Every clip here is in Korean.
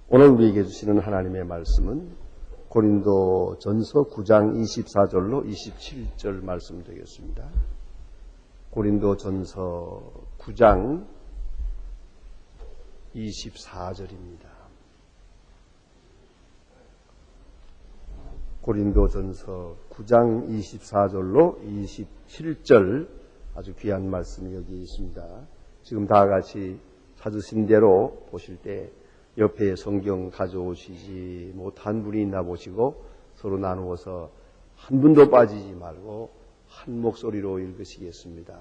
오늘 우리에게 주시는 하나님의 말씀은 고린도 전서 9장 24절로 27절 말씀 되겠습니다. 고린도 전서 9장 24절입니다. 고린도 전서 9장 24절로 27절 아주 귀한 말씀이 여기 있습니다. 지금 다 같이 찾으신 대로 보실 때 옆에 성경 가져오시지 못한 분이 있나 보시고 서로 나누어서 한 분도 빠지지 말고 한 목소리로 읽으시겠습니다.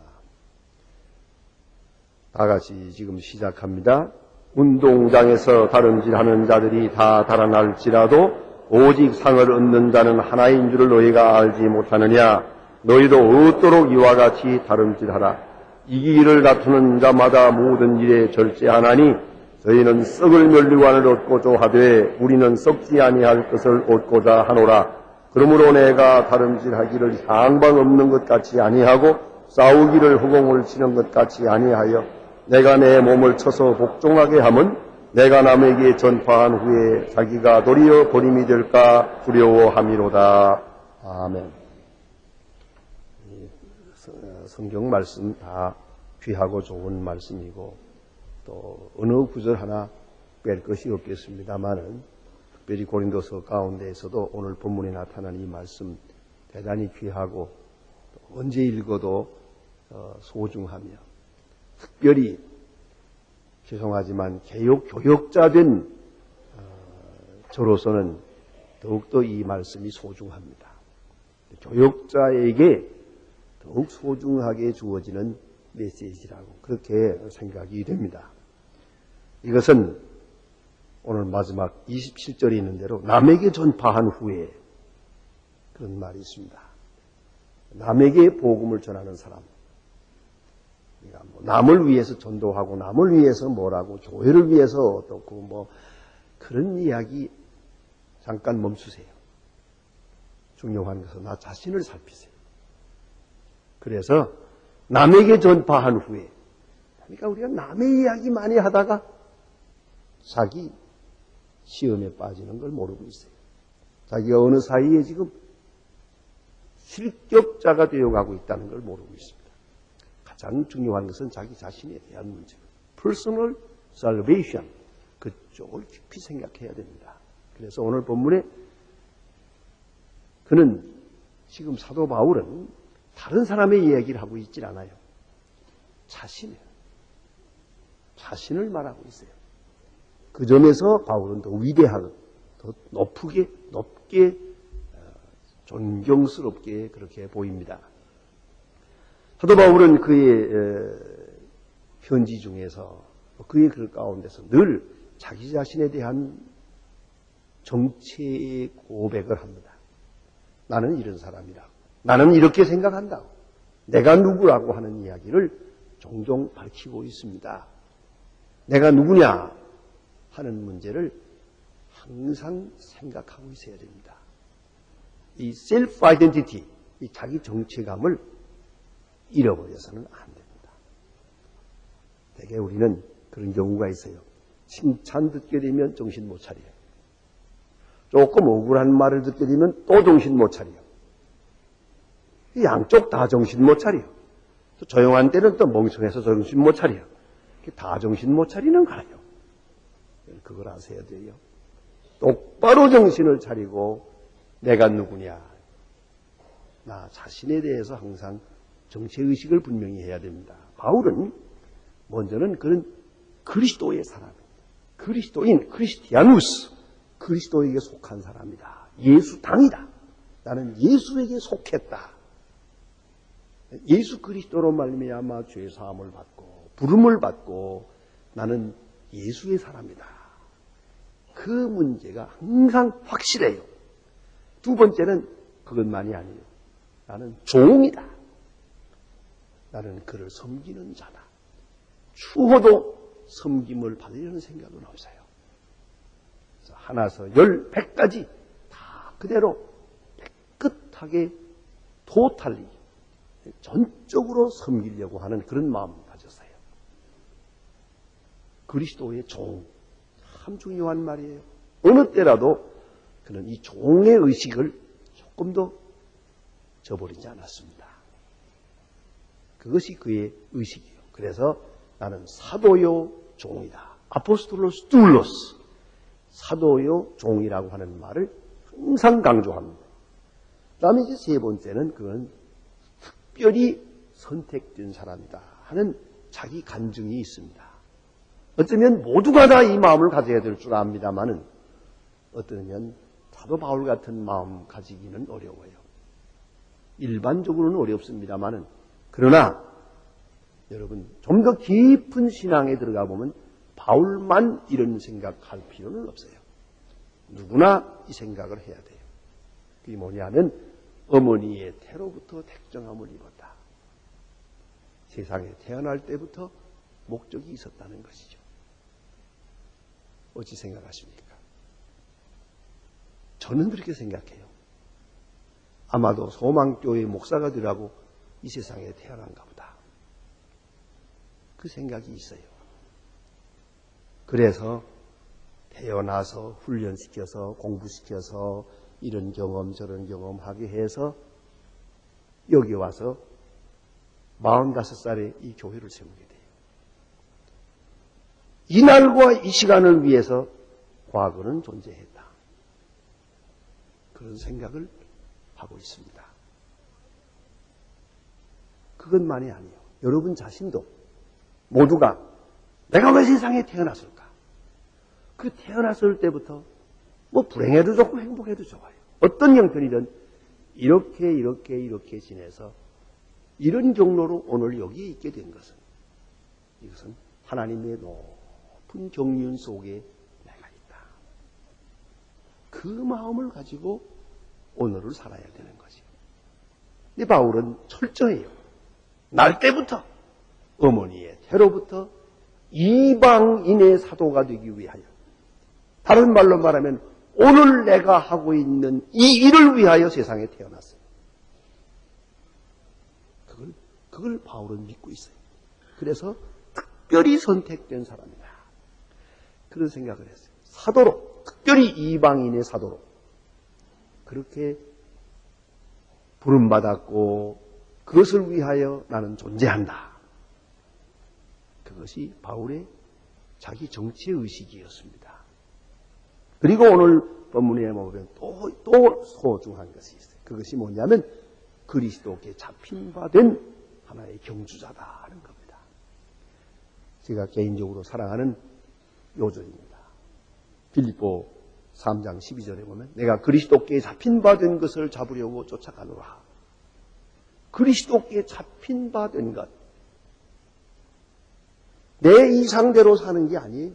다 같이 지금 시작합니다. 운동장에서 다름질하는 자들이 다 달아날지라도 오직 상을 얻는 자는 하나인 줄을 너희가 알지 못하느냐. 너희도 얻도록 이와 같이 다름질하라. 이기기를 다투는 자마다 모든 일에 절제하나니 저희는 썩을 면류관을 얻고자 하되 우리는 썩지 아니할 것을 얻고자 하노라. 그러므로 내가 다름질하기를 향방 없는 것 같이 아니하고 싸우기를 허공을 치는 것 같이 아니하여 내가 내 몸을 쳐서 복종하게 함은 내가 남에게 전파한 후에 자기가 도리어 버림이 될까 두려워함이로다. 아멘. 성경 말씀 다 귀하고 좋은 말씀이고 또 어느 구절 하나 뺄 것이 없겠습니다만은 특별히 고린도서 가운데에서도 오늘 본문에 나타난 이 말씀 대단히 귀하고 언제 읽어도 소중하며 특별히 죄송하지만 교역자된 저로서는 더욱더 이 말씀이 소중합니다. 교역자에게 더욱 소중하게 주어지는 메시지라고 그렇게 생각이 됩니다. 이것은 오늘 마지막 27절에 있는 대로 남에게 전파한 후에 그런 말이 있습니다. 남에게 복음을 전하는 사람, 남을 위해서 전도하고 남을 위해서 뭐라고 교회를 위해서 어떻고 뭐 그런 이야기 잠깐 멈추세요. 중요한 것은 나 자신을 살피세요. 그래서 남에게 전파한 후에, 그러니까 우리가 남의 이야기 많이 하다가 자기 시험에 빠지는 걸 모르고 있어요. 자기가 어느 사이에 지금 실격자가 되어가고 있다는 걸 모르고 있습니다. 가장 중요한 것은 자기 자신에 대한 문제입니다. Personal salvation, 그쪽을 깊이 생각해야 됩니다. 그래서 오늘 본문에 그는 지금 사도 바울은 다른 사람의 이야기를 하고 있질 않아요. 자신을 말하고 있어요. 그 점에서 바울은 더 위대하고 더 높게 존경스럽게 그렇게 보입니다. 사도 바울은 그의 편지 중에서 그의 글 가운데서 늘 자기 자신에 대한 정체의 고백을 합니다. 나는 이런 사람이라고. 나는 이렇게 생각한다고. 내가 누구라고 하는 이야기를 종종 밝히고 있습니다. 내가 누구냐 하는 문제를 항상 생각하고 있어야 됩니다. 이 self identity, 이 자기 정체감을 잃어버려서는 안 됩니다. 대개 우리는 그런 경우가 있어요. 칭찬 듣게 되면 정신 못 차려요. 조금 억울한 말을 듣게 되면 또 정신 못 차려요. 양쪽 다 정신 못 차려요. 또 조용한 때는 또 멍청해서 정신 못 차려요. 다 정신 못 차리는 거예요. 그걸 아셔야 돼요. 똑바로 정신을 차리고 내가 누구냐. 나 자신에 대해서 항상 정체의식을 분명히 해야 됩니다. 바울은 먼저는 그런 그리스도의 사람입니다. 그리스도인, 크리스티아누스, 그리스도에게 속한 사람이다. 예수당이다. 나는 예수에게 속했다. 예수 그리스도로 말미암아 죄 사함을 받고 부름을 받고 나는 예수의 사람이다. 그 문제가 항상 확실해요. 두 번째는 그것만이 아니에요. 나는 종이다. 나는 그를 섬기는 자다. 추호도 섬김을 받으려는 생각은 없어요. 그래서 하나서 100까지 다 그대로 깨끗하게 토탈리 전적으로 섬기려고 하는 그런 마음을 가졌어요. 그리스도의 종, 참 중요한 말이에요. 어느 때라도 그는 이 종의 의식을 조금도 저버리지 않았습니다. 그것이 그의 의식이에요. 그래서 나는 사도요 종이다. 아포스톨로스 둘로스. 사도요 종이라고 하는 말을 항상 강조합니다. 그 다음에 이제 세 번째는 그건 특별히 선택된 사람이다 하는 자기 간증이 있습니다. 어쩌면 모두가 다 이 마음을 가져야 될 줄 압니다만은 어떠면 사도 바울 같은 마음 가지기는 어려워요. 일반적으로는 어렵습니다만은 그러나 여러분 좀 더 깊은 신앙에 들어가 보면 바울만 이런 생각할 필요는 없어요. 누구나 이 생각을 해야 돼요. 그게 뭐냐면 어머니의 태로부터 택정함을 입었다. 세상에 태어날 때부터 목적이 있었다는 것이죠. 어찌 생각하십니까? 저는 그렇게 생각해요. 아마도 소망교회 목사가 되라고 이 세상에 태어난가 보다. 그 생각이 있어요. 그래서 태어나서 훈련시켜서 공부시켜서 이런 경험 저런 경험하게 해서 여기 와서 45살에 이 교회를 세우게 돼요. 이날과 이 시간을 위해서 과거는 존재했다. 그런 생각을 하고 있습니다. 그것만이 아니에요. 여러분 자신도 모두가 내가 왜 세상에 태어났을까? 그 태어났을 때부터 뭐 불행해도 좋고 행복해도 좋아요. 어떤 형편이든 이렇게 지내서 이런 경로로 오늘 여기에 있게 된 것은 이것은 하나님의 높은 경륜 속에 내가 있다. 그 마음을 가지고 오늘을 살아야 되는 거죠. 근데 바울은 철저해요. 날 때부터 어머니의 태로부터 이방인의 사도가 되기 위하여 다른 말로 말하면 오늘 내가 하고 있는 이 일을 위하여 세상에 태어났어요. 그걸 바울은 믿고 있어요. 그래서 특별히 선택된 사람이다. 그런 생각을 했어요. 사도로, 특별히 이방인의 사도로 그렇게 부름받았고 그것을 위하여 나는 존재한다. 그것이 바울의 자기 정치의 의식이었습니다. 그리고 오늘 본문에 보면 또 소중한 것이 있어요. 그것이 뭐냐면 그리스도께 잡힌 바 된 하나의 경주자다 하는 겁니다. 제가 개인적으로 사랑하는 요절입니다. 빌립보 3장 12절에 보면 내가 그리스도께 잡힌 바 된 것을 잡으려고 쫓아가노라. 그리스도께 잡힌 바 된 것. 내 이상대로 사는 게 아니에요.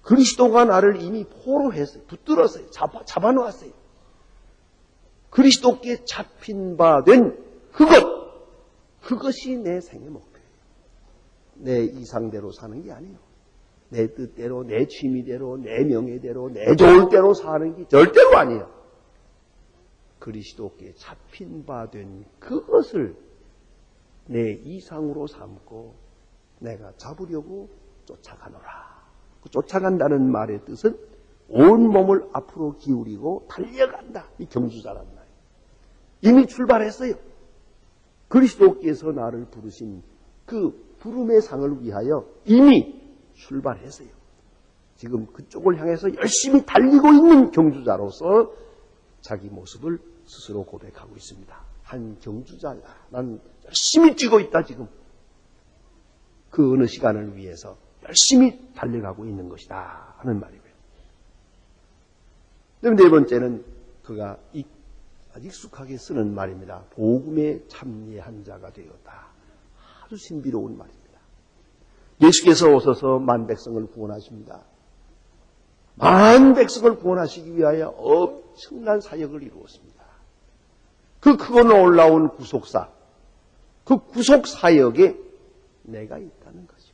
그리스도가 나를 이미 포로했어요. 붙들었어요. 잡아놓았어요. 그리스도께 잡힌 바 된 그것이 내 생의 목표예요. 내 이상대로 사는 게 아니에요. 내 뜻대로, 내 취미대로, 내 명예대로, 내 좋을 대로 사는 게 절대로 아니에요. 그리스도께 잡힌 바 된 그것을 내 이상으로 삼고 내가 잡으려고 쫓아가노라. 그 쫓아간다는 말의 뜻은 온 몸을 앞으로 기울이고 달려간다. 이 경주자란 말이에요. 이미 출발했어요. 그리스도께서 나를 부르신 그 부름의 상을 위하여 이미 출발했어요. 지금 그쪽을 향해서 열심히 달리고 있는 경주자로서 자기 모습을 스스로 고백하고 있습니다. 한 경주자야. 난 열심히 뛰고 있다 지금. 그 어느 시간을 위해서 열심히 달려가고 있는 것이다 하는 말이고요. 그다음에 네 번째는 그가 아주 익숙하게 쓰는 말입니다. 복음에 참여한 자가 되었다. 아주 신비로운 말입니다. 예수께서 오셔서 만 백성을 구원하십니다. 만 백성을 구원하시기 위하여 엄청난 사역을 이루었습니다. 그 크고 놀라운 구속사, 그 구속사역에 내가 있다는 거죠.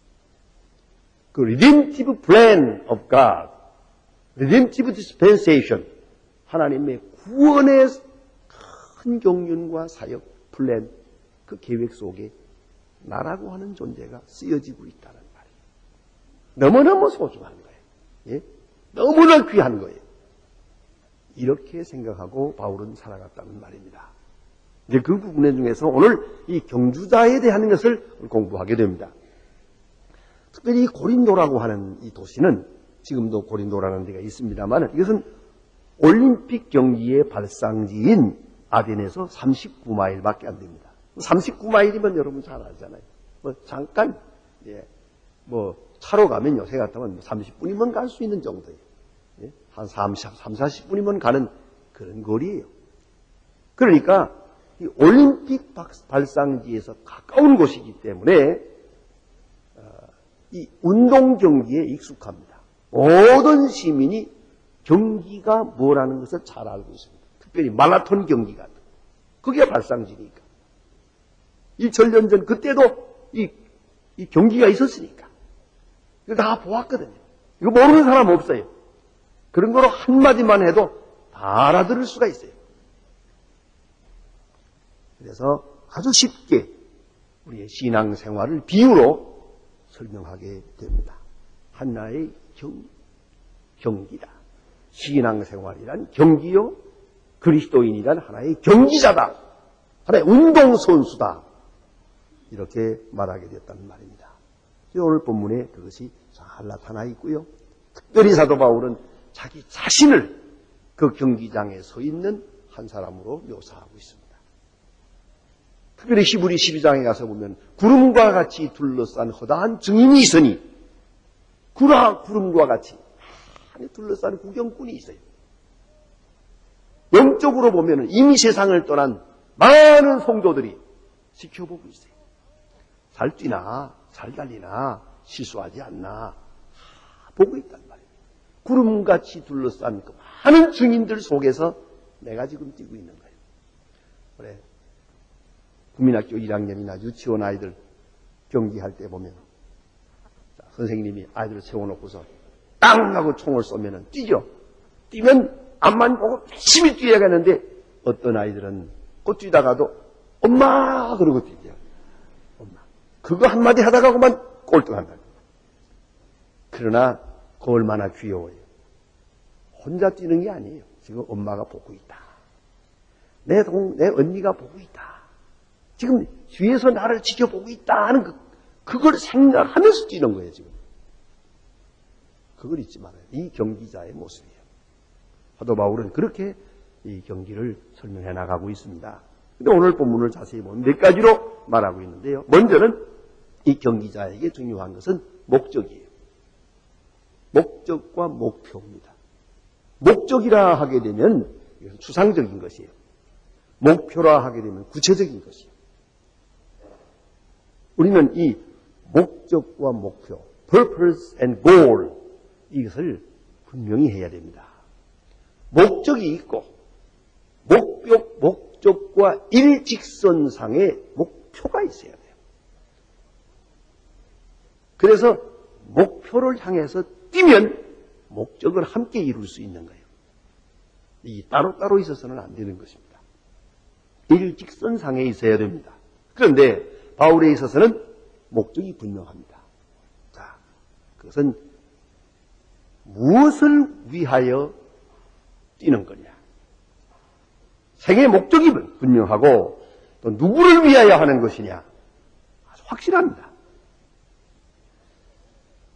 그 redemptive plan of God, redemptive dispensation, 하나님의 구원의 큰 경륜과 사역 플랜, 그 계획 속에 나라고 하는 존재가 쓰여지고 있다는 말이에요. 너무너무 소중한 거예요. 예? 너무나 귀한 거예요. 이렇게 생각하고 바울은 살아갔다는 말입니다. 이제 그 부분 중에서 오늘 이 경주자에 대한 것을 공부하게 됩니다. 특별히 고린도라고 하는 이 도시는 지금도 고린도라는 데가 있습니다만 이것은 올림픽 경기의 발상지인 아덴에서 39마일밖에 안 됩니다. 39마일이면 여러분 잘 알잖아요. 뭐 잠깐 차로 가면 요새 같으면 30분이면 갈 수 있는 정도예요. 예? 한 40분이면 가는 그런 거리예요. 그러니까 이 올림픽 발상지에서 가까운 곳이기 때문에 이 운동 경기에 익숙합니다. 모든 시민이 경기가 뭐라는 것을 잘 알고 있습니다. 특별히 마라톤 경기가 그게 발상지니까. 1천년 전 그때도 이 경기가 있었으니까. 이거 다 보았거든요. 이거 모르는 사람 없어요. 그런 거로 한마디만 해도 다 알아들을 수가 있어요. 그래서 아주 쉽게 우리의 신앙생활을 비유로 설명하게 됩니다. 하나의 경기다. 신앙생활이란 경기요. 그리스도인이란 하나의 경기자다. 하나의 운동선수다. 이렇게 말하게 되었다는 말입니다. 오늘 본문에 그것이 잘 나타나 있고요. 특별히 사도 바울은 자기 자신을 그 경기장에 서 있는 한 사람으로 묘사하고 있습니다. 특별히 히브리 12장에 가서 보면 구름과 같이 둘러싼 허다한 증인이 있으니 구름과 같이 둘러싼 구경꾼이 있어요. 영적으로 보면 이미 세상을 떠난 많은 성도들이 지켜보고 있어요. 잘 뛰나 잘 달리나 실수하지 않나 보고 있단 말이에요. 구름같이 둘러싼 그 많은 증인들 속에서 내가 지금 뛰고 있는 거예요. 그래. 국민학교 1학년이나 유치원 아이들 경기할 때 보면 선생님이 아이들을 세워놓고서 땅 하고 총을 쏘면 뛰죠. 뛰면 앞만 보고 열심히 뛰어가는데 어떤 아이들은 곧 뛰다가도 엄마 그러고 뛰죠. 엄마. 그거 한마디 하다가 그만 꼴등한다. 그러나 그 얼마나 귀여워요. 혼자 뛰는 게 아니에요. 지금 엄마가 보고 있다. 내 언니가 보고 있다. 지금 뒤에서 나를 지켜보고 있다 하는 그걸 생각하면서 뛰는 거예요, 지금. 그걸 잊지 말아요. 이 경기자의 모습이에요. 사도 바울은 그렇게 이 경기를 설명해 나가고 있습니다. 근데 오늘 본문을 자세히 보면 몇 가지로 말하고 있는데요. 먼저는 이 경기자에게 중요한 것은 목적이에요. 목적과 목표입니다. 목적이라 하게 되면 이것은 추상적인 것이에요. 목표라 하게 되면 구체적인 것이에요. 우리는 이 목적과 목표, purpose and goal 이것을 분명히 해야 됩니다. 목적이 있고 목적과 일직선상의 목표가 있어야 돼요. 그래서 목표를 향해서 뛰면 목적을 함께 이룰 수 있는 거예요. 이 따로따로 있어서는 안 되는 것입니다. 일직선상에 있어야 됩니다. 그런데 바울에 있어서는 목적이 분명합니다. 자, 그것은 무엇을 위하여 뛰는 거냐. 생의 목적이 분명하고 또 누구를 위하여 하는 것이냐. 아주 확실합니다.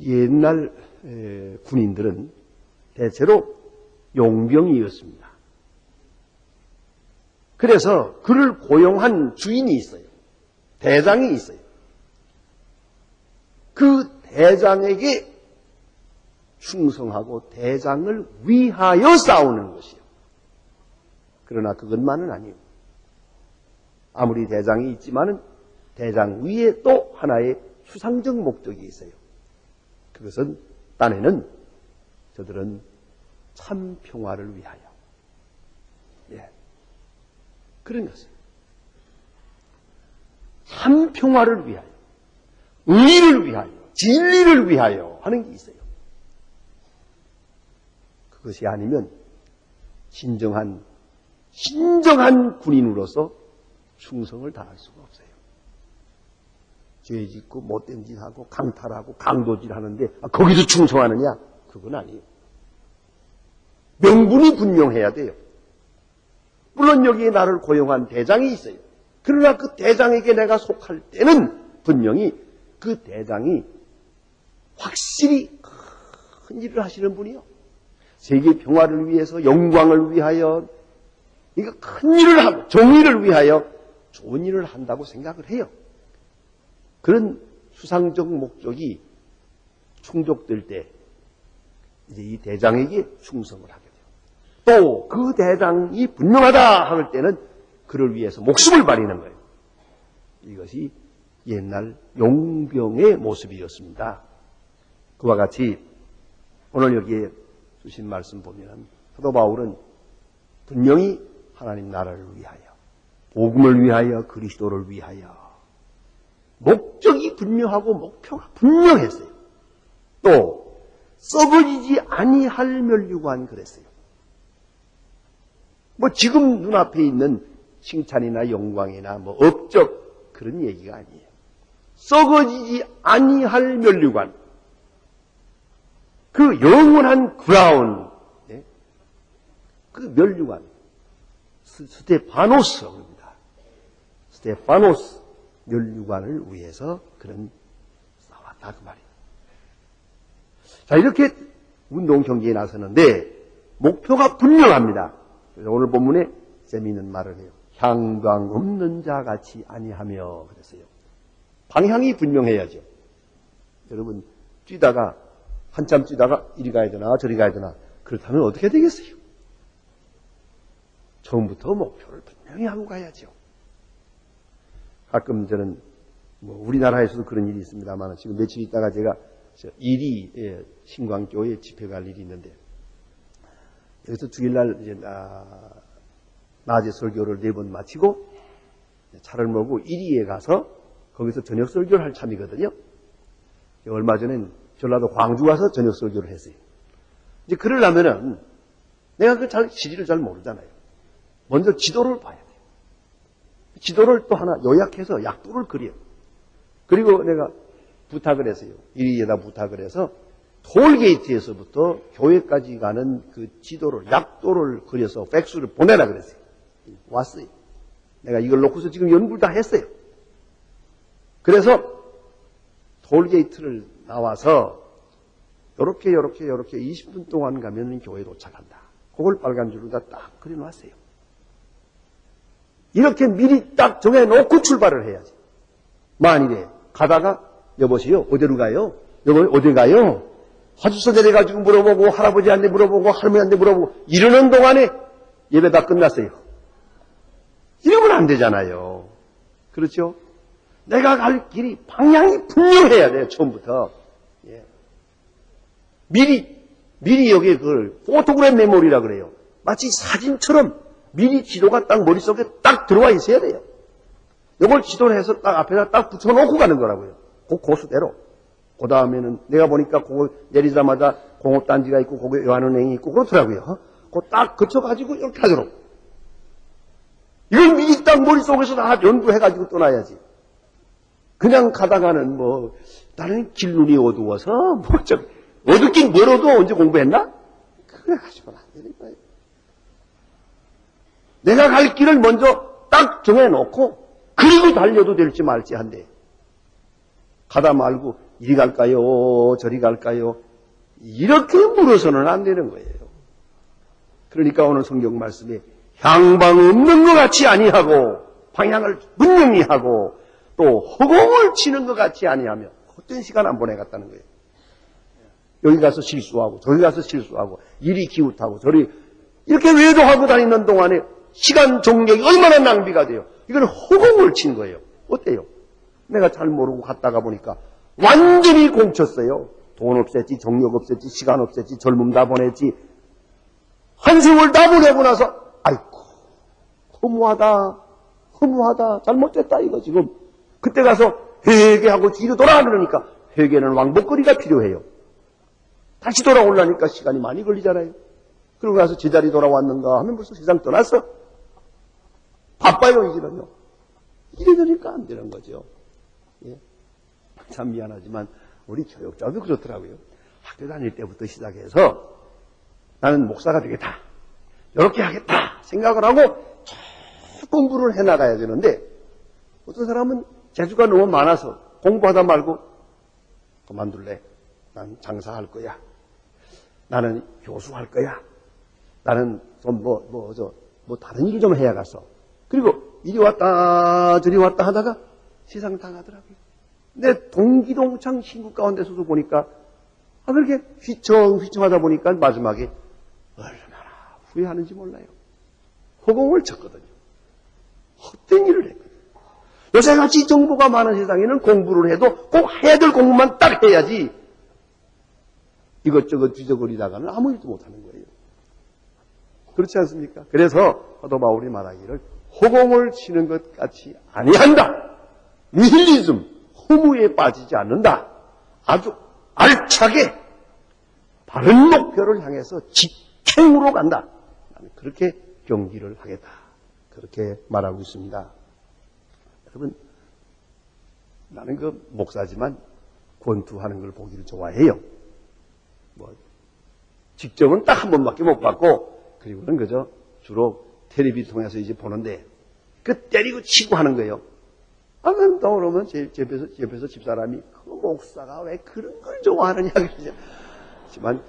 옛날 군인들은 대체로 용병이었습니다. 그래서 그를 고용한 주인이 있어요. 대장이 있어요. 그 대장에게 충성하고 대장을 위하여 싸우는 것이요. 그러나 그것만은 아니에요. 아무리 대장이 있지만은 대장 위에 또 하나의 수상적 목적이 있어요. 그것은 딴에는 저들은 참 평화를 위하여. 예. 그런 것을. 참 평화를 위하여, 의를 위하여, 진리를 위하여 하는 게 있어요. 그것이 아니면 진정한 군인으로서 충성을 다할 수가 없어요. 죄 짓고 못된 짓 하고 강탈하고 강도질 하는데 거기서 충성하느냐? 그건 아니에요. 명분이 분명해야 돼요. 물론 여기에 나를 고용한 대장이 있어요. 그러나 그 대장에게 내가 속할 때는 분명히 그 대장이 확실히 큰 일을 하시는 분이요. 세계 평화를 위해서, 영광을 위하여, 이거 큰 일을 하고 정의를 위하여 좋은 일을 한다고 생각을 해요. 그런 수상적 목적이 충족될 때 이제 이 대장에게 충성을 하게 돼요. 또 그 대장이 분명하다 할 때는 그를 위해서 목숨을 바리는 거예요. 이것이 옛날 용병의 모습이었습니다. 그와 같이 오늘 여기에 주신 말씀 보면 사도 바울은 분명히 하나님 나라를 위하여, 복음을 위하여, 그리스도를 위하여 목적이 분명하고 목표가 분명했어요. 또 썩어지지 아니할 면류관 그랬어요. 뭐 지금 눈앞에 있는 칭찬이나 영광이나 뭐 업적 그런 얘기가 아니에요. 썩어지지 아니할 면류관, 그 영원한 크라운, 네? 그 면류관, 스테파노스입니다. 스테파노스 면류관을 위해서 그는 싸웠다 그 말이에요. 자, 이렇게 운동 경기에 나서는데 목표가 분명합니다. 그래서 오늘 본문에 재미있는 말을 해요. 향방 없는 자 같이 아니하며 그랬어요. 방향이 분명해야죠. 여러분 뛰다가 한참 뛰다가 이리 가야 되나 저리 가야 되나 그렇다면 어떻게 되겠어요? 처음부터 목표를 분명히 하고 가야죠. 가끔 저는 뭐 우리나라에서도 그런 일이 있습니다만 지금 며칠 있다가 제가 일이 신광교회 집회 갈 일이 있는데 여기서 주일날 이제 낮에 설교를 4번 마치고 차를 몰고 이리에 가서 거기서 저녁 설교를 할 참이거든요. 얼마 전엔 전라도 광주 가서 저녁 설교를 했어요. 이제 그러려면은 내가 그 지리를 잘 모르잖아요. 먼저 지도를 봐야 돼요. 지도를 또 하나 요약해서 약도를 그려요. 그리고 내가 부탁을 했어요. 이리에다 부탁을 해서 톨게이트에서부터 교회까지 가는 그 지도를, 약도를 그려서 팩스를 보내라 그랬어요. 왔어요. 내가 이걸 놓고서 지금 연구를 다 했어요. 그래서 톨게이트를 나와서 요렇게 20분 동안 가면 교회에 도착한다. 그걸 빨간 줄로 다 딱 그려놨어요. 이렇게 미리 딱 정해놓고 출발을 해야지. 만일에 가다가 여보세요 어디로 가요? 여보 어디 가요? 하주서 내려가지고 물어보고 할아버지한테 물어보고 할머니한테 물어보고 이러는 동안에 예배 다 끝났어요. 이러면 안 되잖아요. 그렇죠? 내가 갈 길이 방향이 분명해야 돼요. 처음부터. 예. 미리 여기에 그걸 포토그램 메모리라 그래요. 마치 사진처럼 미리 지도가 딱 머릿속에 딱 들어와 있어야 돼요. 이걸 지도를 해서 딱 앞에다 딱 붙여놓고 가는 거라고요. 그 고수대로. 그 다음에는 내가 보니까 그거 내리자마자 공업단지가 있고 거기에 요한은행이 있고 그렇더라고요. 그거 딱 거쳐가지고 이렇게 하도록. 이걸 미리 딱 머릿속에서 다 연구해가지고 떠나야지. 그냥 가다가는 뭐 나는 길눈이 어두워서 어둡긴 멀어도 언제 공부했나? 그래가지고는 안 되는 거예요. 내가 갈 길을 먼저 딱 정해놓고 그리고 달려도 될지 말지 한데 가다 말고 이리 갈까요? 저리 갈까요? 이렇게 물어서는 안 되는 거예요. 그러니까 오늘 성경 말씀에 향방 없는 것 같이 아니하고 방향을 분명히 하고 또 허공을 치는 것 같이 아니하며 헛된 시간 안 보내갔다는 거예요. 여기 가서 실수하고 저기 가서 실수하고 이리 기웃하고 저리 이렇게 외도하고 다니는 동안에 시간 종력이 얼마나 낭비가 돼요. 이건 허공을 친 거예요. 어때요? 내가 잘 모르고 갔다가 보니까 완전히 공쳤어요. 돈 없앴지, 정력 없앴지, 시간 없앴지, 젊음 다 보냈지. 한 세월 다 보내고 나서 아이고 허무하다, 잘못됐다 이거 지금. 그때 가서 회개하고 뒤로 돌아가 그러니까 회개는 왕복거리가 필요해요. 다시 돌아오려니까 시간이 많이 걸리잖아요. 그러고 나서 제자리 돌아왔는가 하면 벌써 세상 떠났어. 바빠요 이제는요. 이래저니까 안 되는 거죠. 예. 참 미안하지만 우리 교육자도 그렇더라고요. 학교 다닐 때부터 시작해서 나는 목사가 되겠다, 이렇게 하겠다 생각을 하고 공부를 해나가야 되는데, 어떤 사람은 재주가 너무 많아서 공부하다 말고 그만둘래, 난 장사할 거야, 나는 교수할 거야, 나는 좀 다른 일 좀 해야겠어. 그리고 이리 왔다 저리 왔다 하다가 세상 당하더라고요. 근데 동기동창 친구 가운데서도 보니까 그렇게 휘청휘청하다 보니까 마지막에 얼마나 후회하는지 몰라요. 허공을 쳤거든요. 헛된 일을 했거든요. 요새같이 정보가 많은 세상에는 공부를 해도 꼭 해야 될 공부만 딱 해야지, 이것저것 뒤적거리다가는 아무 일도 못하는 거예요. 그렇지 않습니까? 그래서 사도 바울이 말하기를 허공을 치는 것 같이 아니한다, 니힐리즘, 허무에 빠지지 않는다, 아주 알차게 바른 목표를 향해서 직행으로 간다, 나는 그렇게 경기를 하겠다, 그렇게 말하고 있습니다. 여러분, 나는 그 목사지만 권투하는 걸 보기를 좋아해요. 직접은 딱 한 번밖에 못 봤고, 그리고는 그저 주로 텔레비전 통해서 이제 보는데, 그 때리고 치고 하는 거예요. 그럼 떠오르면 제 옆에서 집사람이 그 목사가 왜 그런 걸 좋아하느냐 그러죠. 하지만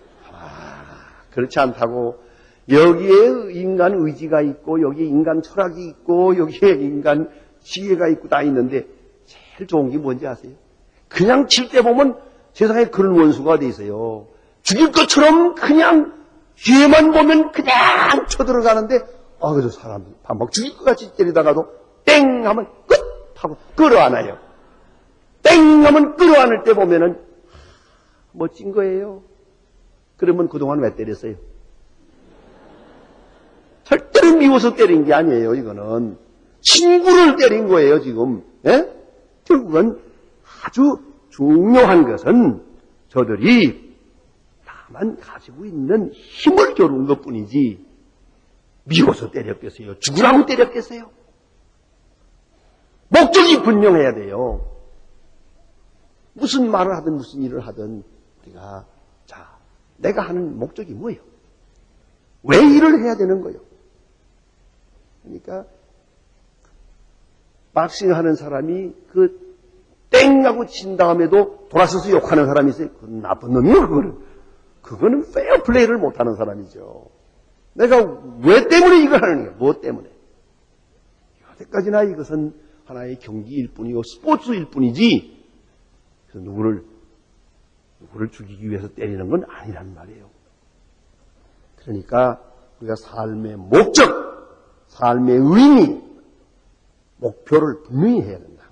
그렇지 않다고, 여기에 인간 의지가 있고 여기에 인간 철학이 있고 여기에 인간 지혜가 있고 다 있는데, 제일 좋은 게 뭔지 아세요? 그냥 칠 때 보면 세상에 그런 원수가 어디 있어요. 죽일 것처럼 그냥 뒤에만 보면 그냥 쳐들어가는데, 그저 사람 막 죽일 것 같이 때리다가도 땡 하면 끝 하고 끌어안아요. 땡 하면 끌어안을 때 보면은 멋진 거예요. 그러면 그동안 왜 때렸어요? 절대로 미워서 때린 게 아니에요. 이거는 친구를 때린 거예요, 지금. 예? 결국은 아주 중요한 것은 저들이 다만 가지고 있는 힘을 겨룬 것 뿐이지, 미워서 때렸겠어요? 죽으라고 때렸겠어요? 목적이 분명해야 돼요. 무슨 말을 하든 무슨 일을 하든 우리가, 내가 하는 목적이 뭐예요? 왜 일을 해야 되는 거예요? 그러니까 박싱 하는 사람이 땡 하고 친 다음에도 돌아서서 욕하는 사람이 있어요. 그건 나쁜 놈이에요. 그거는 페어 플레이를 못하는 사람이죠. 내가 왜 때문에 이걸 하느냐, 뭐 때문에. 여태까지나 이것은 하나의 경기일 뿐이고 스포츠일 뿐이지, 그래서 누구를 죽이기 위해서 때리는 건 아니란 말이에요. 그러니까 우리가 삶의 목적, 삶의 의미, 목표를 분명히 해야 된다.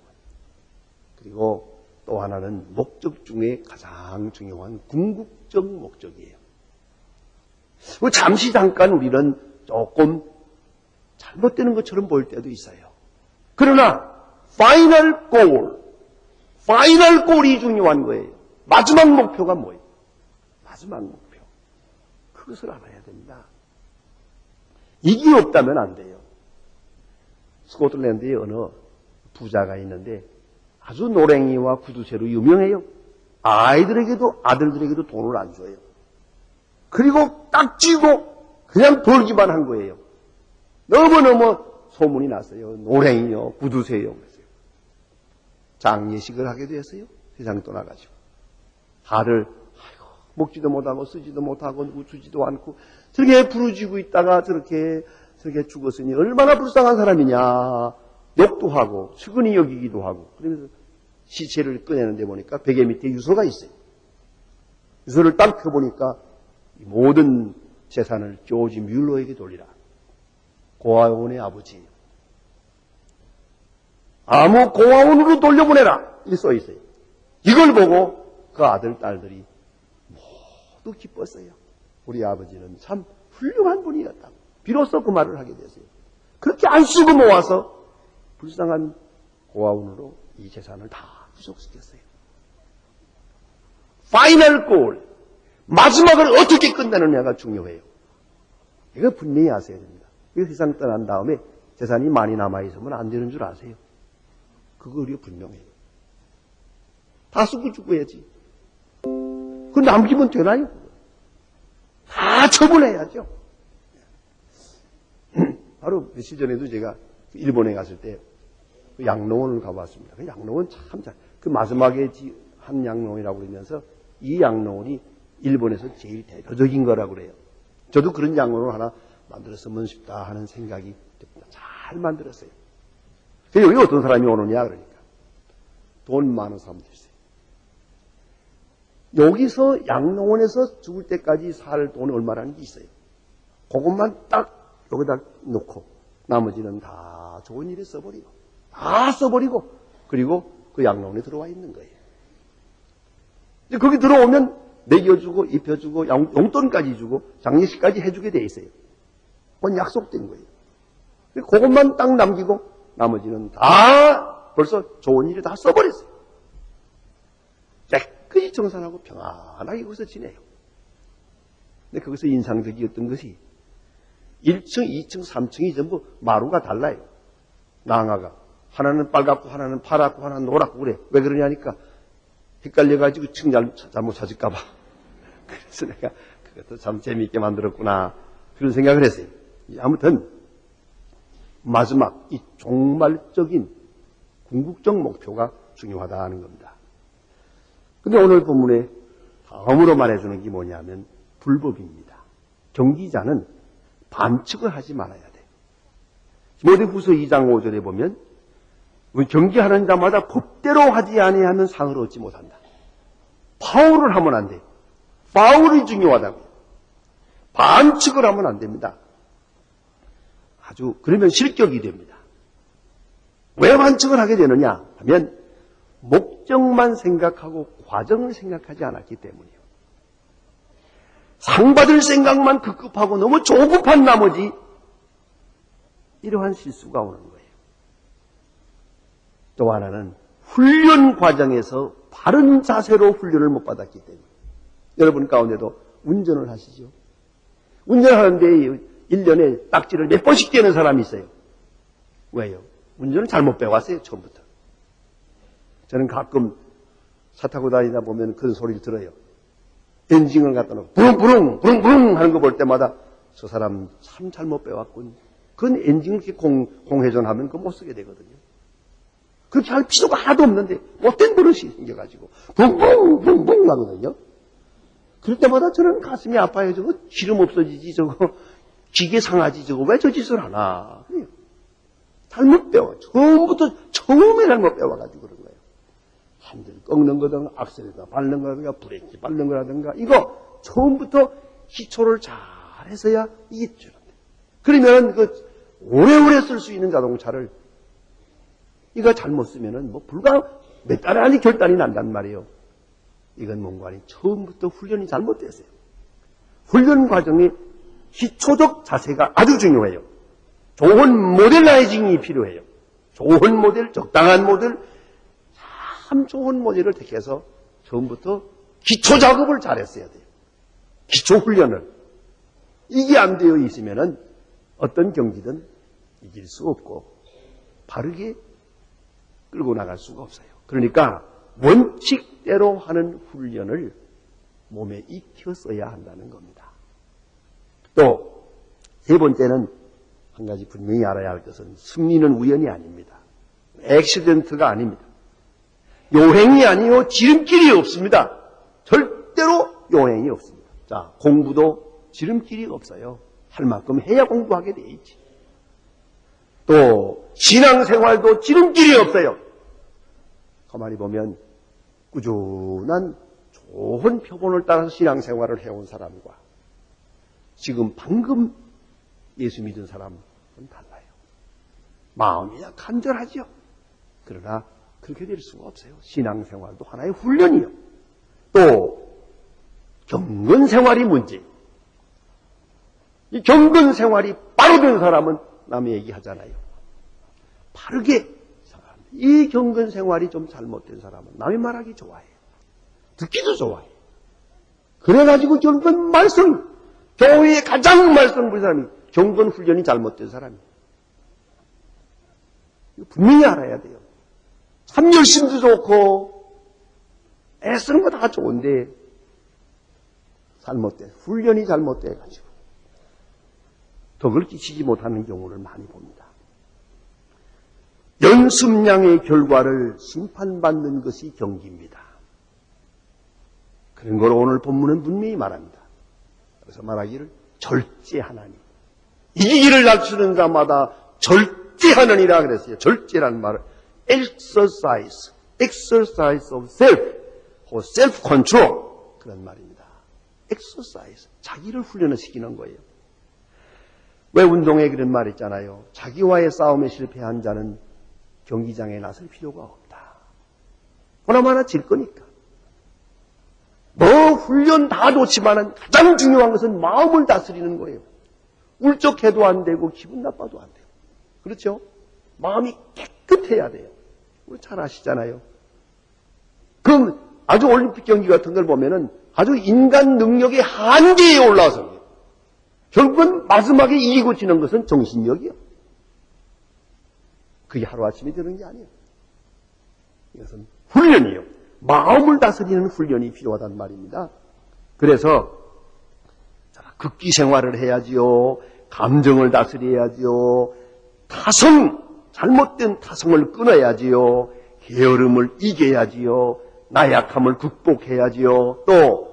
그리고 또 하나는 목적 중에 가장 중요한 궁극적 목적이에요. 잠깐 우리는 조금 잘못되는 것처럼 보일 때도 있어요. 그러나 파이널 골이 중요한 거예요. 마지막 목표가 뭐예요? 마지막 목표. 그것을 알아야 됩니다. 이게 없다면 안 돼요. 스코틀랜드에 어느 부자가 있는데 아주 노랭이와 구두쇠로 유명해요. 아들들에게도 돈을 안 줘요. 그리고 딱 쥐고 그냥 돌기만 한 거예요. 너무너무 소문이 났어요. 노랭이요, 구두쇠요. 그랬어요. 장례식을 하게 됐어요. 세상 떠나가지고. 다들 먹지도 못하고 쓰지도 못하고 웃지도 않고 저렇게 부르짖고 있다가 저렇게 죽었으니 얼마나 불쌍한 사람이냐. 욕도 하고 측은히 여기기도 하고. 그러면서 시체를 꺼내는데 보니까 베개 밑에 유서가 있어요. 유서를 딱 펴보니까 모든 재산을 조지 뮬러에게 돌리라. 고아원의 아버지. 아무 고아원으로 돌려보내라. 이렇게 써 있어요. 이걸 보고 그 아들, 딸들이 모두 기뻤어요. 우리 아버지는 참 훌륭한 분이었다. 비로소 그 말을 하게 됐어요. 그렇게 안 쓰고 모아서 불쌍한 고아원으로 이 재산을 다 구속시켰어요. 파이널 골, 마지막을 어떻게 끝내느냐가 중요해요. 이거 분명히 아셔야 됩니다. 이 세상 떠난 다음에 재산이 많이 남아있으면 안 되는 줄 아세요? 그거 우리가 분명해요. 다 쓰고 죽어야지. 그 남기면 되나요? 다 처분해야죠. 바로 며칠 전에도 제가 일본에 갔을 때 그 양로원을 가봤습니다. 그 양로원 참 잘, 그 마지막에 한 양로원이라고 그러면서 이 양로원이 일본에서 제일 대표적인 거라고 그래요. 저도 그런 양로원을 하나 만들었으면 싶다 하는 생각이 듭니다. 잘 만들었어요. 여기 어떤 사람이 오느냐 그러니까 돈 많은 사람들이 있어요. 여기서 양로원에서 죽을 때까지 살 돈이 얼마라는 게 있어요. 그것만 딱 여기다 놓고 나머지는 다 좋은 일에 써버리고 다 써버리고 그리고 그 양로원에 들어와 있는 거예요. 이제 거기 들어오면 먹여주고 입혀주고 용돈까지 주고 장례식까지 해주게 돼 있어요. 그건 약속된 거예요. 그것만 딱 남기고 나머지는 다 벌써 좋은 일에 다 써버렸어요. 깨끗이 정산하고 평안하게 거기서 지내요. 근데 거기서 인상적이었던 것이 1층, 2층, 3층이 전부 마루가 달라요. 낭하가. 하나는 빨갛고 하나는 파랗고 하나는 노랗고 그래. 왜 그러냐니까 헷갈려가지고 층 잘못 찾을까 봐. 그래서 내가 그것도 참 재미있게 만들었구나 그런 생각을 했어요. 아무튼 마지막 이 종말적인 궁극적 목표가 중요하다는 겁니다. 근데 오늘 본문에 다음으로 말해주는 게 뭐냐면 불법입니다. 경기자는 반칙을 하지 말아야 돼. 디모데후서 2장 5절에 보면 경기하는 자마다 법대로 하지 아니하면 상을 얻지 못한다. 파울을 하면 안 돼. 파울이 중요하다고요. 반칙을 하면 안 됩니다. 아주 그러면 실격이 됩니다. 왜 반칙을 하게 되느냐 하면 목적만 생각하고 과정을 생각하지 않았기 때문이에요. 상 받을 생각만 급급하고 너무 조급한 나머지 이러한 실수가 오는 거예요. 또 하나는 훈련 과정에서 바른 자세로 훈련을 못 받았기 때문에 여러분 가운데도 운전을 하시죠. 운전하는데 1년에 딱지를 몇 번씩 떼는 사람이 있어요. 왜요? 운전을 잘못 배웠어요. 처음부터. 저는 가끔 차 타고 다니다 보면 그런 소리를 들어요. 엔진을 갖다 놓고 부릉부릉 부릉부릉 하는 거 볼 때마다 저 사람 참 잘못 배웠군. 그건 엔진을 이렇게 공회전하면 그거 못 쓰게 되거든요. 그렇게 할 필요가 하나도 없는데 못된 버릇이 생겨가지고 붕붕 붕붕 하거든요. 그럴 때마다 저는 가슴이 아파요. 저거 기름 없어지지 저거 기계 상하지 저거 왜 저 짓을 하나. 그래요. 잘못 배워. 처음에 잘못 배워가지고 그런 거예요. 핸들 꺾는 거든가 악셀에다 밟는 거라든가 브레이크 밟는 거라든가 이거 처음부터 기초를 잘 해서야 이게 되는데. 그러면 그 오래오래 쓸 수 있는 자동차를 이거 잘못 쓰면은 뭐 불과 몇 달 안에 결단이 난단 말이에요. 이건 뭔가 아니 처음부터 훈련이 잘못됐어요. 훈련 과정에 기초적 자세가 아주 중요해요. 좋은 모델라이징이 필요해요. 좋은 모델, 적당한 모델, 참 좋은 모델을 택해서 처음부터 기초 작업을 잘했어야 돼요. 기초 훈련을. 이게 안 되어 있으면은 어떤 경기든 이길 수 없고 바르게 끌고 나갈 수가 없어요. 그러니까 원칙대로 하는 훈련을 몸에 익혔어야 한다는 겁니다. 또 세 번째는 한 가지 분명히 알아야 할 것은 승리는 우연이 아닙니다. 액시던트가 아닙니다. 요행이 아니요 지름길이 없습니다. 절대로 요행이 없습니다. 자, 공부도 지름길이 없어요. 할 만큼 해야 공부하게 돼 있지. 또 신앙생활도 지름길이 없어요. 가만히 보면 꾸준한 좋은 표본을 따라서 신앙생활을 해온 사람과 지금 방금 예수 믿은 사람은 달라요. 마음이 간절하죠. 그러나 그렇게 될 수가 없어요. 신앙생활도 하나의 훈련이요. 또 경건생활이 문제. 이 경건생활이 바로 된 사람은 남의 얘기하잖아요. 바르게 이 경건생활이 좀 잘못된 사람은 남의 말하기 좋아해요. 듣기도 좋아해요. 그래가지고 결국은 말씀, 교회에 가장 말씀 부린 사람이 경건 훈련이 잘못된 사람이에요. 분명히 알아야 돼요. 참 열심도 좋고 애쓰는 거 다 좋은데 훈련이 잘못돼가지고 덕을 끼치지 못하는 경우를 많이 봅니다. 연습량의 결과를 심판받는 것이 경기입니다. 그런 걸 오늘 본문은 분명히 말합니다. 그래서 말하기를 절제 하나님. 이기기를 낮추는 자마다 절제하느니라 그랬어요. 절제라는 말을 exercise of self or self-control 그런 말입니다. exercise, 자기를 훈련을 시키는 거예요. 왜 운동에 그런 말 있잖아요. 자기와의 싸움에 실패한 자는 경기장에 나설 필요가 없다. 보나마나 질 거니까. 뭐 훈련 다 좋지만은 가장 중요한 것은 마음을 다스리는 거예요. 울적해도 안 되고 기분 나빠도 안 돼요. 그렇죠? 마음이 깨끗해야 돼요. 우리 잘 아시잖아요. 그럼 아주 올림픽 경기 같은 걸 보면은 아주 인간 능력의 한계에 올라와서 그래요. 결국은 마지막에 이기고 지는 것은 정신력이요. 그게 하루아침에 되는 게 아니에요. 이것은 훈련이에요. 마음을 다스리는 훈련이 필요하단 말입니다. 그래서 극기 생활을 해야지요. 감정을 다스려야지요. 잘못된 타성을 끊어야지요. 게으름을 이겨야지요. 나약함을 극복해야지요. 또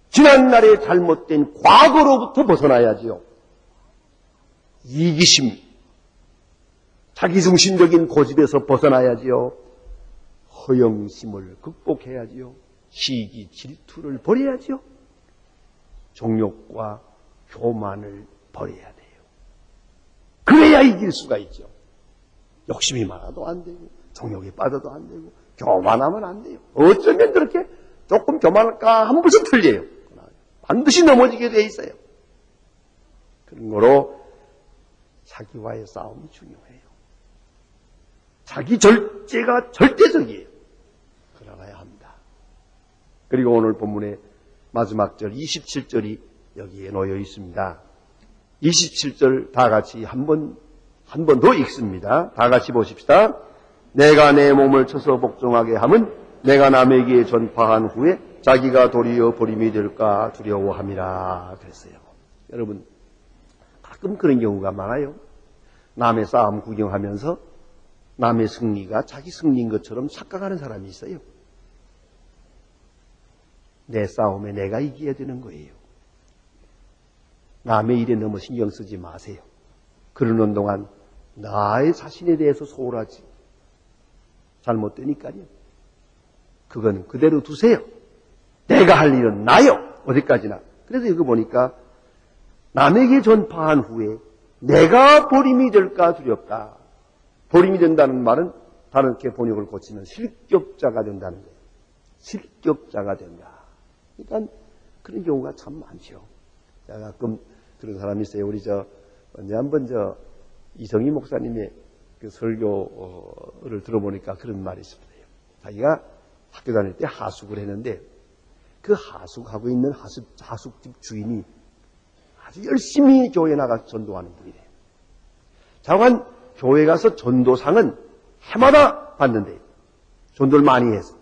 지난날의 잘못된 과거로부터 벗어나야지요. 이기심, 자기중심적인 고집에서 벗어나야지요. 허영심을 극복해야지요. 시기, 질투를 버려야지요. 종욕과 교만을 버려야 돼요. 그래야 이길 수가 있죠. 욕심이 많아도 안 되고 종욕에 빠져도 안 되고 교만하면 안 돼요. 어쩌면 그렇게 조금 교만할까 한 번씩 틀려요. 반드시 넘어지게 돼 있어요. 그런 거로 자기와의 싸움이 중요해요. 자기 절제가 절대적이에요. 그러나야 합니다. 그리고 오늘 본문의 마지막 절 27절이 여기에 놓여 있습니다. 27절 다 같이 한 번 더 읽습니다. 다 같이 보십시다. 내가 내 몸을 쳐서 복종하게 함은 내가 남에게 전파한 후에 자기가 도리어 버림이 될까 두려워함이라 그랬어요. 여러분 가끔 그런 경우가 많아요. 남의 싸움 구경하면서 남의 승리가 자기 승리인 것처럼 착각하는 사람이 있어요. 내 싸움에 내가 이겨야 되는 거예요. 남의 일에 너무 신경 쓰지 마세요. 그러는 동안 나의 자신에 대해서 소홀하지. 잘못되니까요. 그건 그대로 두세요. 내가 할 일은 나요. 어디까지나. 그래서 이거 보니까 남에게 전파한 후에 내가 버림이 될까 두렵다. 버림이 된다는 말은 다르게 번역을 고치면 실격자가 된다는 거예요. 실격자가 된다. 그러니까 그런 경우가 참 많죠. 가끔 그런 사람이 있어요. 우리 언제 한번 이성희 목사님의 그 설교를 들어보니까 그런 말이 있습니다. 자기가 학교 다닐 때 하숙을 했는데 그 하숙하고 있는 하숙집 주인이 아주 열심히 교회에 나가서 전도하는 분이래요. 자관 교회 가서 전도상은 해마다 받는데 전도를 많이 해서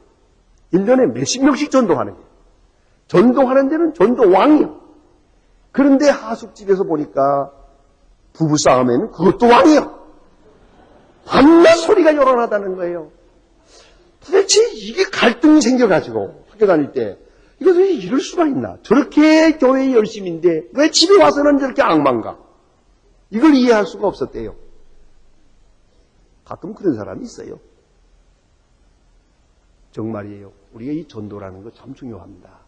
1년에 몇십 명씩 전도하는 거예요. 전도하는 데는 전도왕이요. 그런데 하숙집에서 보니까 부부싸움에는 그것도 왕이요. 밤낮 소리가 요란하다는 거예요. 도대체 이게 갈등이 생겨가지고 학교 다닐 때 이것을 이럴 수가 있나. 저렇게 교회에 열심인데 왜 집에 와서는 저렇게 악만가. 이걸 이해할 수가 없었대요. 가끔 그런 사람이 있어요. 정말이에요. 우리가 이 전도라는 거 참 중요합니다.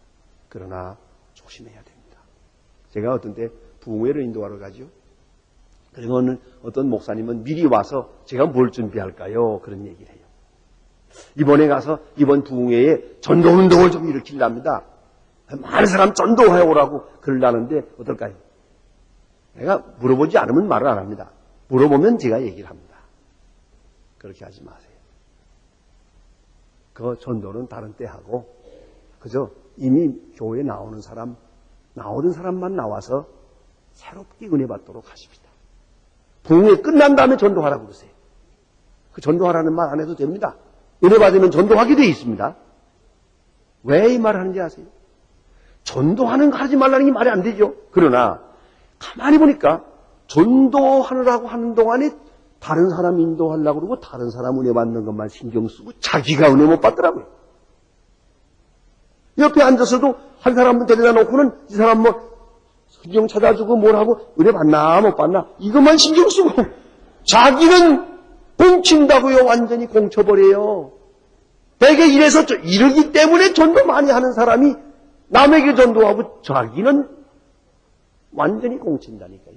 그러나 조심해야 됩니다. 제가 어떤 때 부흥회를 인도하러 가죠. 그리고 어떤 목사님은 미리 와서 제가 뭘 준비할까요? 그런 얘기를 해요. 이번에 가서 이번 부흥회에 전도운동을 좀 일으키랍니다. 많은 사람 전도해 오라고 그러려는데 어떨까요? 내가 물어보지 않으면 말을 안 합니다. 물어보면 제가 얘기를 합니다. 그렇게 하지 마세요. 그 전도는 다른 때 하고 그저 이미 교회에 나오는 사람만 나와서 새롭게 은혜 받도록 하십니다. 부흥회 끝난 다음에 전도하라고 그러세요. 그 전도하라는 말 안 해도 됩니다. 은혜 받으면 전도하게 되어 있습니다. 왜 이 말을 하는지 아세요? 전도하는 거 하지 말라는 게 말이 안 되죠. 그러나 가만히 보니까 전도하느라고 하는 동안에 다른 사람 인도하려고 그러고 다른 사람 은혜 받는 것만 신경 쓰고 자기가 은혜 못 받더라고요. 옆에 앉아서도 한 사람은 데려다 놓고는 이 사람 뭐 성경 찾아주고 뭘 하고 은혜 받나 못 받나 이것만 신경 쓰고 자기는 공친다고요. 완전히 공쳐버려요. 되게 이러기 때문에 전도 많이 하는 사람이 남에게 전도하고 자기는 완전히 공친다니까요.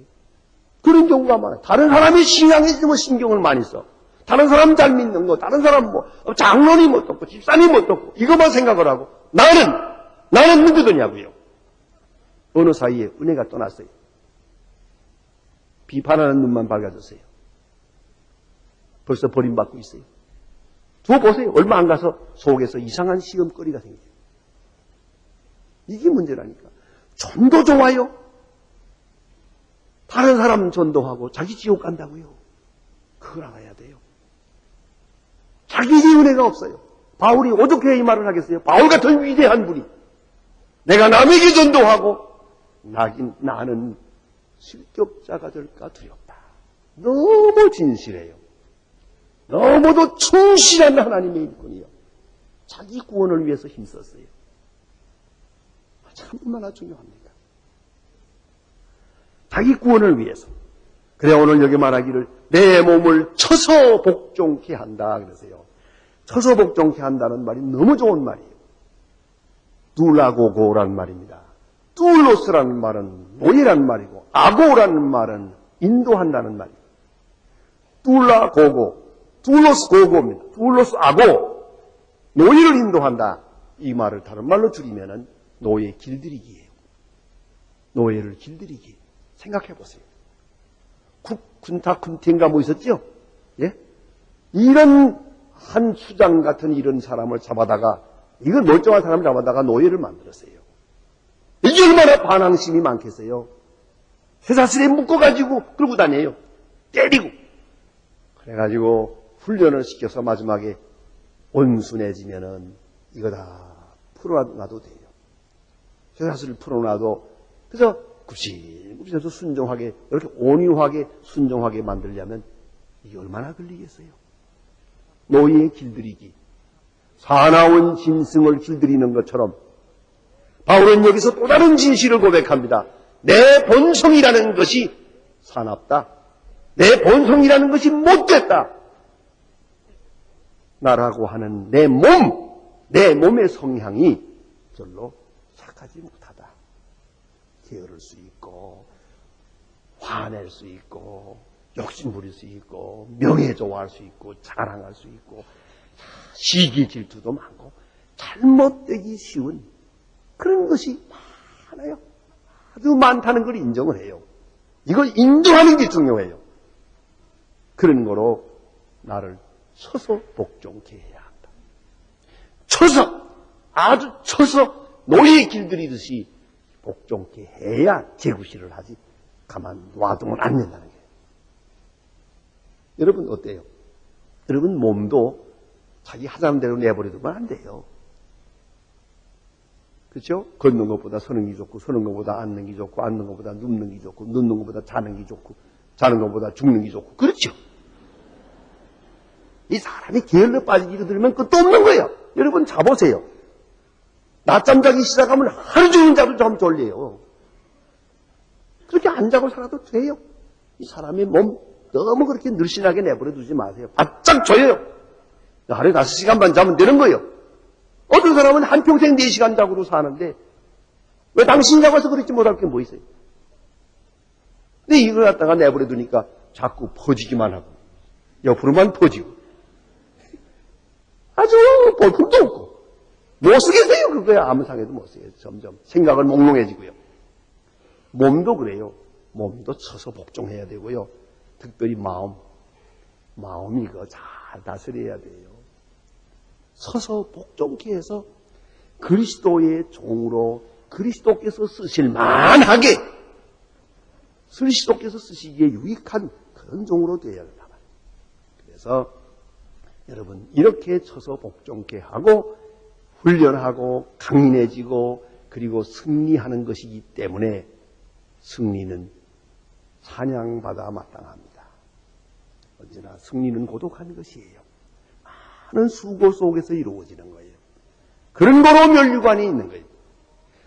그런 경우가 많아요. 다른 사람의 신앙에 뭐 신경을 많이 써. 다른 사람 잘 믿는 거, 다른 사람 뭐 장로님 어떻고 집사님 어떻고 이것만 생각을 하고 나는 누구더냐고요. 어느 사이에 은혜가 떠났어요. 비판하는 눈만 밝아졌어요. 벌써 버림받고 있어요. 두어 보세요. 얼마 안 가서 속에서 이상한 시험거리가 생겨요. 이게 문제라니까. 전도 좋아요. 다른 사람 전도하고 자기 지옥 간다고요. 그걸 알아야 돼요. 자기에게 은혜가 없어요. 바울이 어떻게 이 말을 하겠어요? 바울 같은 위대한 분이 내가 남에게 전도하고 나는 실격자가 될까 두렵다. 너무 진실해요. 너무도 충실한 하나님의 일꾼이요. 자기 구원을 위해서 힘썼어요. 참 얼마나 중요합니까? 자기 구원을 위해서. 그래 오늘 여기 말하기를 내 몸을 쳐서 복종케 한다 그러세요. 쳐서 복종케 한다는 말이 너무 좋은 말이에요. 둘라고고라는 말입니다. 툴로스라는 말은 노예라는 말이고 아고라는 말은 인도한다는 말이에요. 둘라고고 둘로스 고고입니다. 둘로스 아고 노예를 인도한다. 이 말을 다른 말로 줄이면은 노예 길들이기예요. 노예를 길들이기. 생각해 보세요. 군타 군태인가 뭐 있었죠? 예? 이런 한 수장 같은 이런 사람을 잡아다가 이건 멀쩡한 사람을 잡아다가 노예를 만들었어요. 이게 얼마나 반항심이 많겠어요. 쇠사슬에 묶어가지고 끌고 다녀요. 때리고. 그래가지고 훈련을 시켜서 마지막에 온순해지면은 이거 다 풀어놔도 돼요. 쇠사슬을 풀어놔도 그래서 굽신굽신해서 순종하게 이렇게 온유하게 순종하게 만들려면 이게 얼마나 걸리겠어요. 노예의 길들이기. 사나운 짐승을 길들이는 것처럼 바울은 여기서 또 다른 진실을 고백합니다. 내 본성이라는 것이 사납다. 내 본성이라는 것이 못됐다. 나라고 하는 내 몸의 성향이 별로 착하지 못하다. 게으를 수 있고 화낼 수 있고 욕심 부릴 수 있고 명예 좋아할 수 있고 자랑할 수 있고 시기 질투도 많고 잘못되기 쉬운 그런 것이 많아요. 아주 많다는 걸 인정을 해요. 이걸 인정하는 게 중요해요. 그런 거로 나를 쳐서 복종케 해야 한다. 아주 쳐서 노예 길들이듯이 복종케 해야 재구실을 하지 가만 놔두면 안 된다는 거예요. 여러분 어때요? 여러분 몸도 자기 하자는 대로 내버려두면 안 돼요. 그렇죠? 걷는 것보다 서는 게 좋고 서는 것보다 앉는 게 좋고 앉는 것보다 눕는 게 좋고 눕는 것보다 자는 게 좋고 자는 것보다 죽는 게 좋고 그렇죠? 이 사람이 게을러 빠지기로 들면 끝도 없는 거예요. 여러분 자보세요. 낮잠 자기 시작하면 하루 종일 자도 좀 졸려요. 그렇게 안 자고 살아도 돼요. 이 사람의 몸 너무 그렇게 늘씬하게 내버려 두지 마세요. 바짝 조여요. 하루에 5시간만 자면 되는 거예요. 어떤 사람은 한평생 4시간 자고도 사는데 왜 당신 자고서 그렇지 못할 게 뭐 있어요? 근데 이걸 갖다가 내버려 두니까 자꾸 퍼지기만 하고 옆으로만 퍼지고 아주 볼품도 없고 못 쓰겠어요. 그거야. 아무 상해도 못 쓰겠어요. 점점 생각은 몽롱해지고요. 몸도 그래요. 몸도 쳐서 복종해야 되고요. 특별히 마음이 이거 잘 다스려야 돼요. 서서 복종케 해서 그리스도의 종으로 그리스도께서 쓰실 만하게 그리스도께서 쓰시기에 유익한 그런 종으로 되어야 한다. 그래서 여러분 이렇게 쳐서 복종케 하고 훈련하고 강인해지고 그리고 승리하는 것이기 때문에 승리는 찬양받아 마땅합니다. 언제나 승리는 고독한 것이에요. 많은 수고 속에서 이루어지는 거예요. 그런 거로 면류관이 있는 거예요.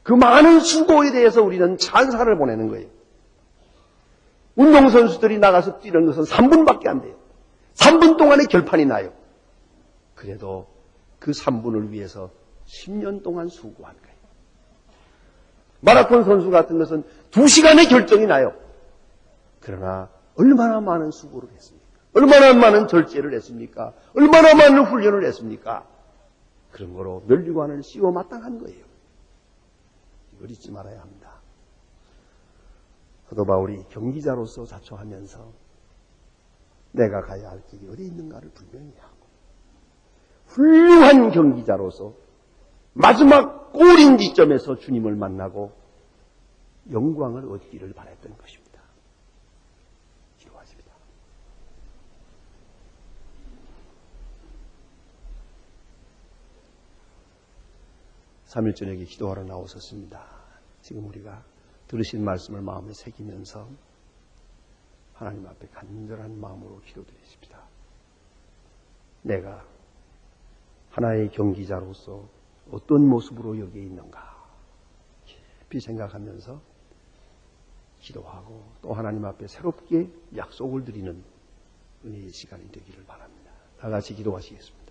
그 많은 수고에 대해서 우리는 찬사를 보내는 거예요. 운동선수들이 나가서 뛰는 것은 3분밖에 안 돼요. 3분 동안에 결판이 나요. 그래도 그 3분을 위해서 10년 동안 수고한 거예요. 마라톤 선수 같은 것은 2시간에 결정이 나요. 그러나 얼마나 많은 수고를 했습니까? 얼마나 많은 절제를 했습니까? 얼마나 많은 훈련을 했습니까? 그런 거로 면류관을 씌워 마땅한 거예요. 이걸 잊지 말아야 합니다. 사도 바울이 경기자로서 자초하면서 내가 가야 할 길이 어디 있는가를 분명히 하고 훌륭한 경기자로서 마지막 골인 지점에서 주님을 만나고 영광을 얻기를 바랬던 것입니다. 기도하십니다. 삼일 저녁에 기도하러 나오셨습니다. 지금 우리가 들으신 말씀을 마음에 새기면서 하나님 앞에 간절한 마음으로 기도드리십니다. 내가 하나의 경기자로서 어떤 모습으로 여기에 있는가 깊이 생각하면서 기도하고 또 하나님 앞에 새롭게 약속을 드리는 은혜의 시간이 되기를 바랍니다. 다 같이 기도하시겠습니다.